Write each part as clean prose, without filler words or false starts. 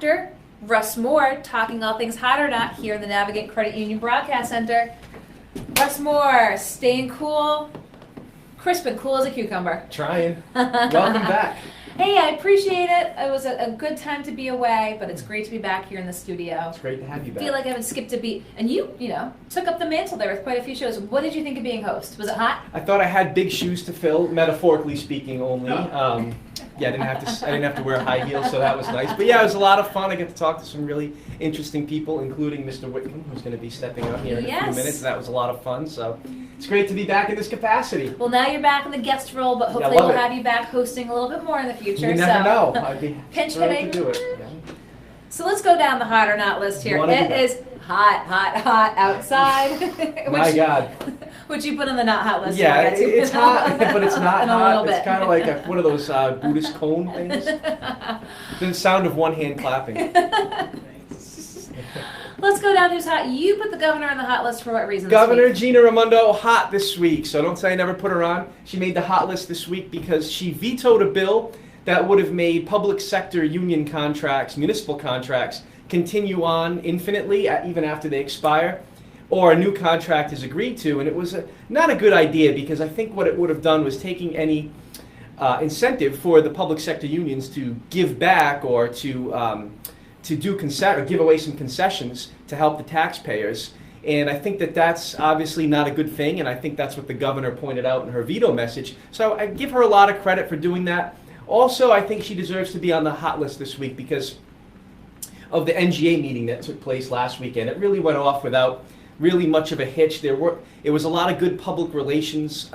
Dr. Russ Moore, talking all things hot or not here in the Navigate Credit Union Broadcast Center. Russ Moore, staying cool, crisp and cool as a cucumber. Trying. Welcome back. Hey, I appreciate it. It was a good time to be away, but it's great to be back here in the studio. It's great to have you back. I feel like I haven't skipped a beat. And you took up the mantle there with quite a few shows. What did you think of being host? Was it hot? I thought I had big shoes to fill, metaphorically speaking only. Yeah, I didn't have to wear high heels, so that was nice. But yeah, it was a lot of fun. I get to talk to some really interesting people, including Mr. Whitcomb, who's going to be stepping up here in a few minutes. That was a lot of fun. So it's great to be back in this capacity. Well, now you're back in the guest role, but hopefully we'll have you back hosting a little bit more in the future. You never know. I'd be pinch hitting. To do it. Yeah. So let's go down the hot or not list here. It is hot, hot, hot outside. My God. Which you put on the not hot list. Yeah, it's hot, but it's not hot. It's kind of like one of those Buddhist cone things. The sound of one hand clapping. Let's go down who's hot. You put the governor on the hot list for what reason? Governor Gina Raimondo, hot this week. So don't say I never put her on. She made the hot list this week because she vetoed a bill that would have made public sector union contracts, municipal contracts, continue on infinitely, even after they expire, or a new contract is agreed to. And it was not a good idea because I think what it would have done was taking any incentive for the public sector unions to give back or to give away some concessions to help the taxpayers. And I think that that's obviously not a good thing, and I think that's what the governor pointed out in her veto message. So I give her a lot of credit for doing that. Also, I think she deserves to be on the hot list this week because of the NGA meeting that took place last weekend. It really went off without really much of a hitch. It was a lot of good public relations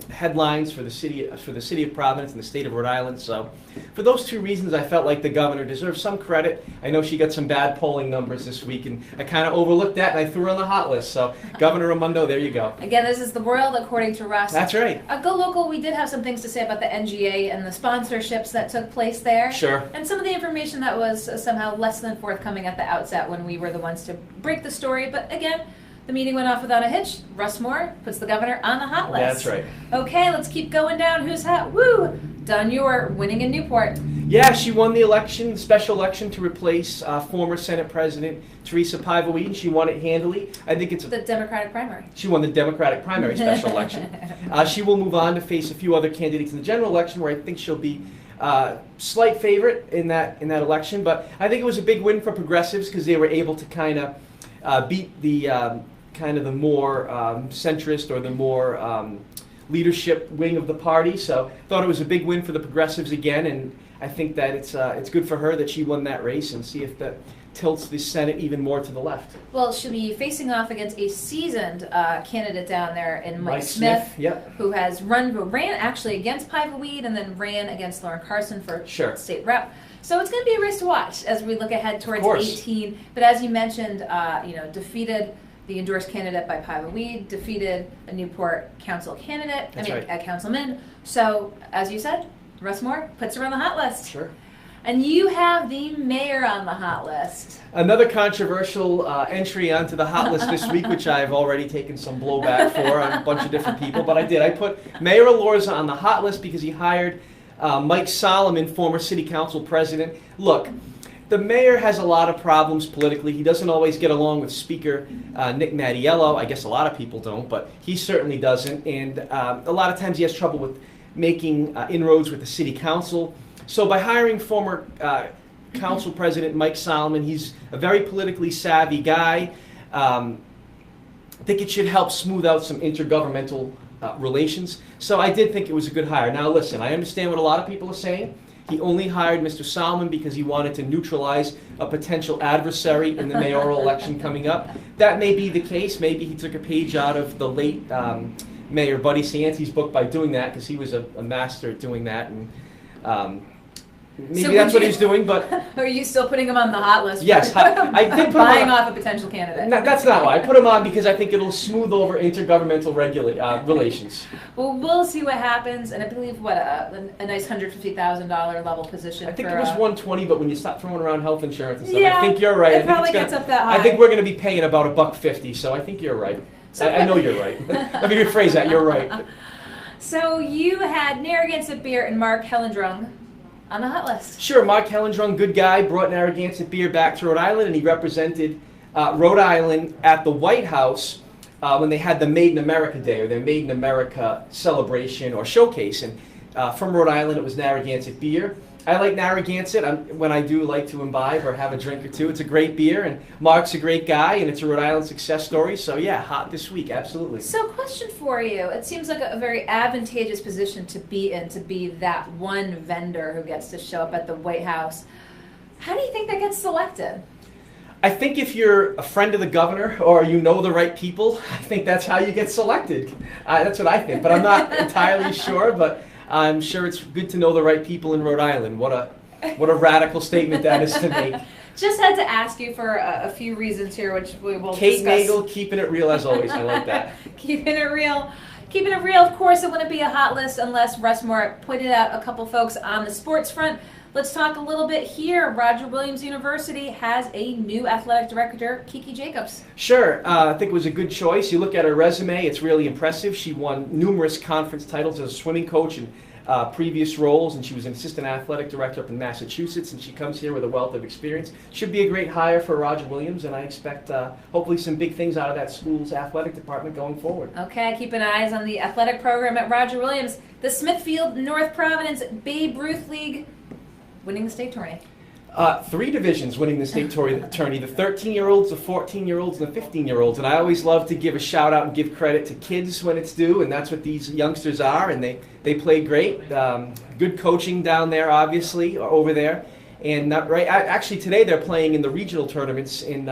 headlines for the city of Providence and the state of Rhode Island. So for those two reasons, I felt like the governor deserves some credit. I know she got some bad polling numbers this week, and I kind of overlooked that, and I threw her on the hot list. So Governor Raimondo, there you go. Again, this is the world according to Russ. That's right. GoLocal, we did have some things to say about the NGA and the sponsorships that took place there. Sure. And some of the information that was somehow less than forthcoming at the outset when we were the ones to break the story. But again, the meeting went off without a hitch. Russ Moore puts the governor on the hot list. That's right. Okay, let's keep going down. Who's hot? Woo! Dawn Ure winning in Newport. Yeah, she won the election, special election to replace former Senate President Teresa Paiva-Wheaton. She won it handily. I think it's the Democratic primary. She won the Democratic primary special election. She will move on to face a few other candidates in the general election, where I think she'll be slight favorite in that election. But I think it was a big win for progressives because they were able to kind of beat the the more centrist or the more leadership wing of the party. So thought it was a big win for the progressives again, and I think that it's good for her that she won that race, and see if that tilts the Senate even more to the left. Well, she'll be facing off against a seasoned candidate down there in Mike Smith, yep, who ran actually against Paiva-Wheaton and then ran against Lauren Carson for state rep. So it's going to be a race to watch as we look ahead towards 18. But as you mentioned, defeated the endorsed candidate by Paiva-Wheaton, defeated a Newport council candidate, a councilman. So, as you said, Russ Moore puts her on the hot list. Sure. And you have the mayor on the hot list. Another controversial entry onto the hot list this week, which I've already taken some blowback for on a bunch of different people, but I did. I put Mayor Elorza on the hot list because he hired Mike Solomon, former city council president. Look, the mayor has a lot of problems politically. He doesn't always get along with Speaker Nick Mattiello. I guess a lot of people don't, but he certainly doesn't. And a lot of times he has trouble with making inroads with the city council. So by hiring former council president Mike Solomon, he's a very politically savvy guy. I think it should help smooth out some intergovernmental relations. So I did think it was a good hire. Now listen, I understand what a lot of people are saying. He only hired Mr. Solomon because he wanted to neutralize a potential adversary in the mayoral election coming up. That may be the case. Maybe he took a page out of the late Mayor Buddy Cianti's book by doing that, because he was a master at doing that. And maybe that's what he's doing, but... Are you still putting him on the hot list? Yes, I did put buying off a potential candidate. No, that's not why. I put him on because I think it'll smooth over intergovernmental relations. Well, we'll see what happens, and I believe, a nice $150,000 level position. I think it was 120, but when you stop throwing around health insurance and stuff, yeah, I think you're right. It probably gets up that high. I think we're going to be paying about $150, so I think you're right. So I know you're right. Let me rephrase that. You're right. So you had Narragansett Beer and Mark Hellendrung on the hot list? Sure, Mark Hellendrung, good guy, brought Narragansett beer back to Rhode Island, and he represented Rhode Island at the White House when they had the Made in America Day, or their Made in America celebration or showcase. And from Rhode Island, it was Narragansett beer. I like Narragansett when I do like to imbibe or have a drink or two. It's a great beer, and Mark's a great guy, and it's a Rhode Island success story. So yeah, hot this week, absolutely. So question for you. It seems like a very advantageous position to be in, to be that one vendor who gets to show up at the White House. How do you think that gets selected? I think if you're a friend of the governor or you know the right people, I think that's how you get selected. That's what I think, but I'm not entirely sure, but I'm sure it's good to know the right people in Rhode Island. What a radical statement that is to make. Just had to ask you for a few reasons here, which we will Kate discuss. Nagel, keeping it real as always. I like that. Keeping it real. Keeping it real, of course, it wouldn't be a hot list unless Russ Moore pointed out a couple folks on the sports front. Let's talk a little bit here. Roger Williams University has a new athletic director, Kiki Jacobs. Sure. I think it was a good choice. You look at her resume, it's really impressive. She won numerous conference titles as a swimming coach in previous roles, and she was an assistant athletic director up in Massachusetts, and she comes here with a wealth of experience. Should be a great hire for Roger Williams, and I expect hopefully some big things out of that school's athletic department going forward. Okay, keeping eyes on the athletic program at Roger Williams. The Smithfield North Providence Babe Ruth League winning the state tourney. 3 divisions winning the state tourney, the 13-year-olds, the 14-year-olds, and the 15-year-olds. And I always love to give a shout-out and give credit to kids when it's due, and that's what these youngsters are, and they play great. Good coaching down there, obviously, over there. And actually today they're playing in the regional tournaments in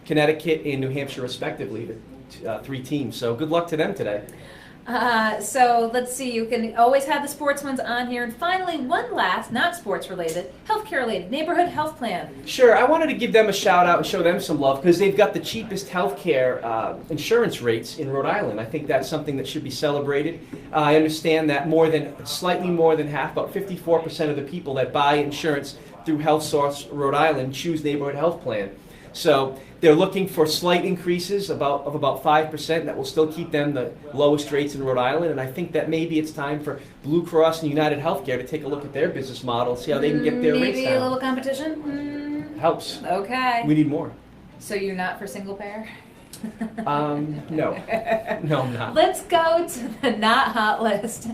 Connecticut and New Hampshire, respectively, the 3 teams. So good luck to them today. So let's see, you can always have the sports ones on here. And finally, one last, not sports related, healthcare related, neighborhood health plan. Sure, I wanted to give them a shout out and show them some love because they've got the cheapest healthcare insurance rates in Rhode Island. I think that's something that should be celebrated. I understand that slightly more than half, about 54% of the people that buy insurance through Health Source Rhode Island choose neighborhood health plan. So they're looking for slight increases of about 5% that will still keep them the lowest rates in Rhode Island. And I think that maybe it's time for Blue Cross and United Healthcare to take a look at their business model, see how they can get their rates down. Maybe a little competition? Helps. Okay. We need more. So you're not for single payer? No. No, I'm not. Let's go to the not hot list.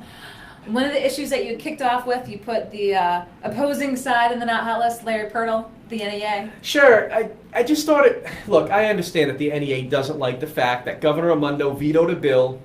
One of the issues that you kicked off with, you put the opposing side in the not hot list, Larry Pirtle, the NEA. Sure. I just thought look, I understand that the NEA doesn't like the fact that Governor Raimondo vetoed a bill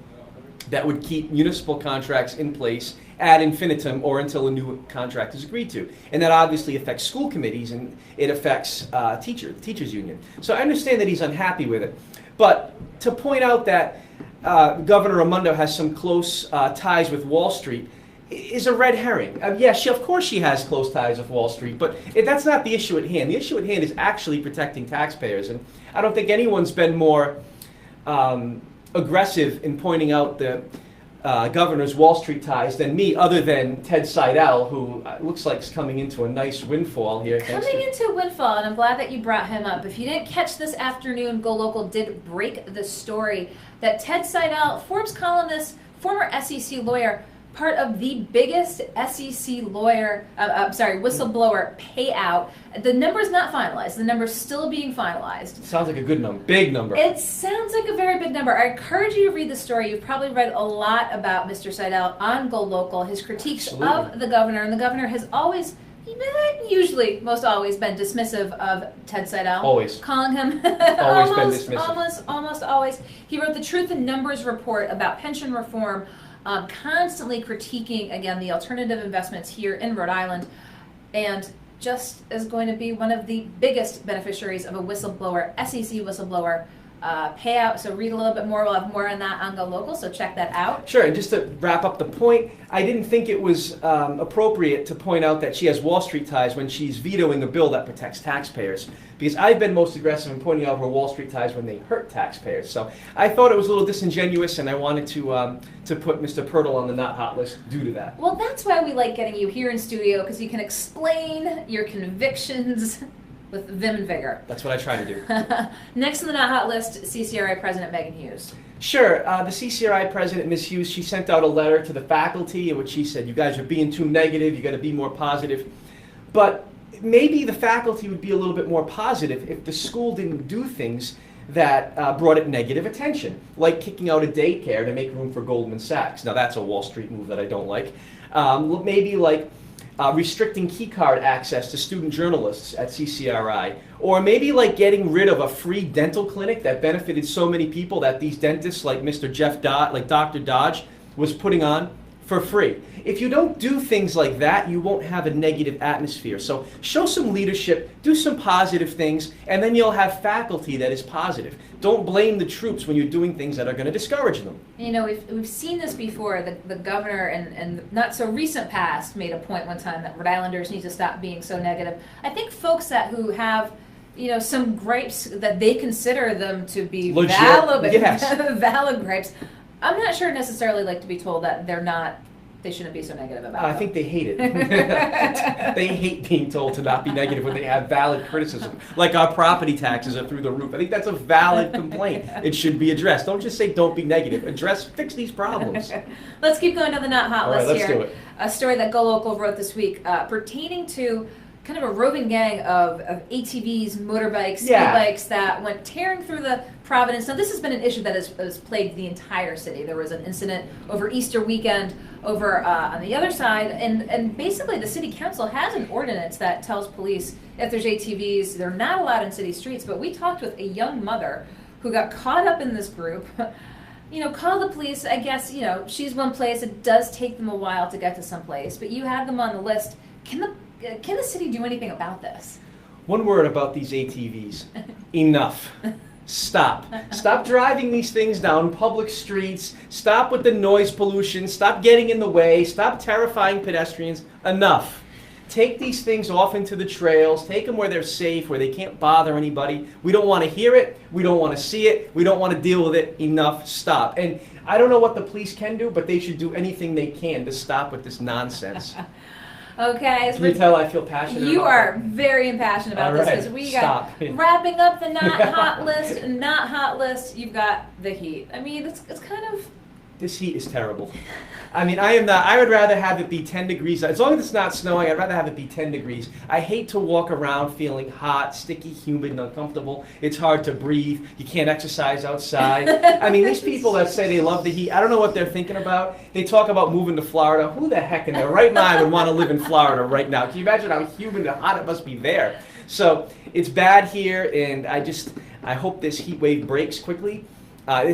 that would keep municipal contracts in place ad infinitum or until a new contract is agreed to. And that obviously affects school committees and it affects the teachers union. So I understand that he's unhappy with it. But to point out that Governor Raimondo has some close ties with Wall Street is a red herring. Yes, of course she has close ties with Wall Street, but that's not the issue at hand. The issue at hand is actually protecting taxpayers, and I don't think anyone's been more aggressive in pointing out the governor's Wall Street ties than me, other than Ted Seidel, who looks like is coming into a nice windfall here. Coming into a windfall, and I'm glad that you brought him up. If you didn't catch this afternoon, GoLocal did break the story that Ted Seidel, Forbes columnist, former SEC lawyer, part of the biggest SEC whistleblower payout. The number's not finalized. The number's still being finalized. Sounds like a good number. Big number. It sounds like a very big number. I encourage you to read the story. You've probably read a lot about Mr. Seidel on GoLocal, his critiques of the governor. And the governor has always, most always been dismissive of Ted Seidel. Always. Calling him always been dismissive. Almost always. He wrote the Truth in Numbers report about pension reform, constantly critiquing, again, the alternative investments here in Rhode Island, and just is going to be one of the biggest beneficiaries of a whistleblower, SEC whistleblower payout. So read a little bit more. We'll have more on that on GoLocal, so check that out. Sure, and just to wrap up the point, I didn't think it was appropriate to point out that she has Wall Street ties when she's vetoing a bill that protects taxpayers, because I've been most aggressive in pointing out her Wall Street ties when they hurt taxpayers. So I thought it was a little disingenuous, and I wanted to put Mr. Pirtle on the not hot list due to that. Well, that's why we like getting you here in studio, because you can explain your convictions with vim and vigor. That's what I try to do. Next on the not hot list, CCRI President Megan Hughes. Sure. The CCRI President, Ms. Hughes, she sent out a letter to the faculty in which she said, you guys are being too negative, you got to be more positive. But maybe the faculty would be a little bit more positive if the school didn't do things that brought it negative attention, like kicking out a daycare to make room for Goldman Sachs. Now that's a Wall Street move that I don't like. Maybe like restricting keycard access to student journalists at CCRI, or maybe like getting rid of a free dental clinic that benefited so many people that these dentists like Mr. Jeff Dodge, like Dr. Dodge, was putting on for free. If you don't do things like that, you won't have a negative atmosphere. So show some leadership, do some positive things, and then you'll have faculty that is positive. Don't blame the troops when you're doing things that are going to discourage them. You know, we've seen this before. The governor and not so recent past made a point one time that Rhode Islanders need to stop being so negative. I think folks who have some gripes that they consider them to be legit, valid, yes. valid gripes, I'm not sure necessarily like to be told that they shouldn't be so negative about it. I think they hate it. They hate being told to not be negative when they have valid criticism. Like our property taxes are through the roof. I think that's a valid complaint. It should be addressed. Don't just say don't be negative. Fix these problems. Let's keep going to the not hot list let's here. do it. A story that GoLocal wrote this week pertaining to kind of a roving gang of ATVs, motorbikes, e-bikes that went tearing through the Providence. Now, this has been an issue that has plagued the entire city. There was an incident over Easter weekend over on the other side, and basically the city council has an ordinance that tells police if there's ATVs, they're not allowed in city streets. But we talked with a young mother who got caught up in this group. Call the police. I guess, she's one place. It does take them a while to get to some place, but you have them on the list. Can the city do anything about this? One word about these ATVs. Enough. Stop. Stop driving these things down public streets. Stop with the noise pollution. Stop getting in the way. Stop terrifying pedestrians. Enough. Take these things off into the trails. Take them where they're safe, where they can't bother anybody. We don't want to hear it. We don't want to see it. We don't want to deal with it. Enough. Stop. And I don't know what the police can do, but they should do anything they can to stop with this nonsense. Okay. Can you tell I feel passionate You about are that? very impassioned about this because we got wrapping up the not hot list. You've got the heat. I mean, it's kind of. This heat is terrible. I mean, I would rather have it be 10 degrees. As long as it's not snowing, I'd rather have it be 10 degrees. I hate to walk around feeling hot, sticky, humid, and uncomfortable. It's hard to breathe. You can't exercise outside. I mean, these people that say they love the heat, I don't know what they're thinking about. They talk about moving to Florida. Who the heck in their right mind would want to live in Florida right now? Can you imagine how humid and hot it must be there? So it's bad here, and I hope this heat wave breaks quickly. I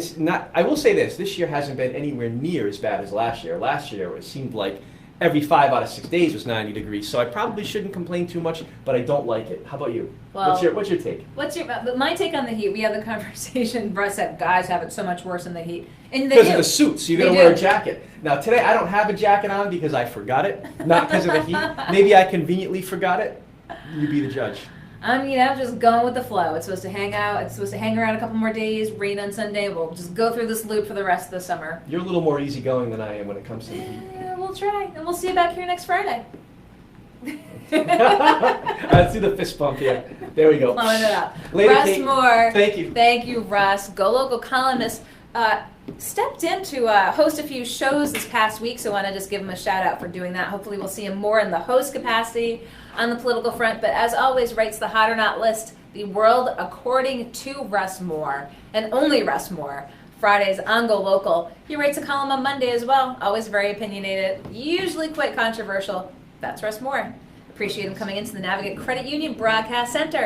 will say this year hasn't been anywhere near as bad as last year. Last year it seemed like every 5 out of 6 days was 90 degrees, so I probably shouldn't complain too much, but I don't like it. How about you? Well, what's your take? My take on the heat? We had the conversation. Russ said guys have it so much worse in the heat. Because of the suits, you got to wear a jacket. Now today I don't have a jacket on because I forgot it, not because of the heat. Maybe I conveniently forgot it. You be the judge. I'm, just going with the flow. It's supposed to hang out. It's supposed to hang around a couple more days, rain on Sunday. We'll just go through this loop for the rest of the summer. You're a little more easygoing than I am when it comes to the heat. Yeah, we'll try. And we'll see you back here next Friday. Let's do the fist bump here. There we go. Blowing it up. Later, Russ Kate. Moore. Thank you. Thank you, Russ. GoLocal Columnist. Stepped in to host a few shows this past week, so I want to just give him a shout out for doing that. Hopefully we'll see him more in the host capacity on the political front, but as always writes the hot or not list, the world according to Russ Moore, and only Russ Moore. Fridays on GoLocal. He writes a column on Monday as well, always very opinionated, usually quite controversial. That's Russ Moore. Appreciate him coming into the Navigate Credit Union Broadcast Center.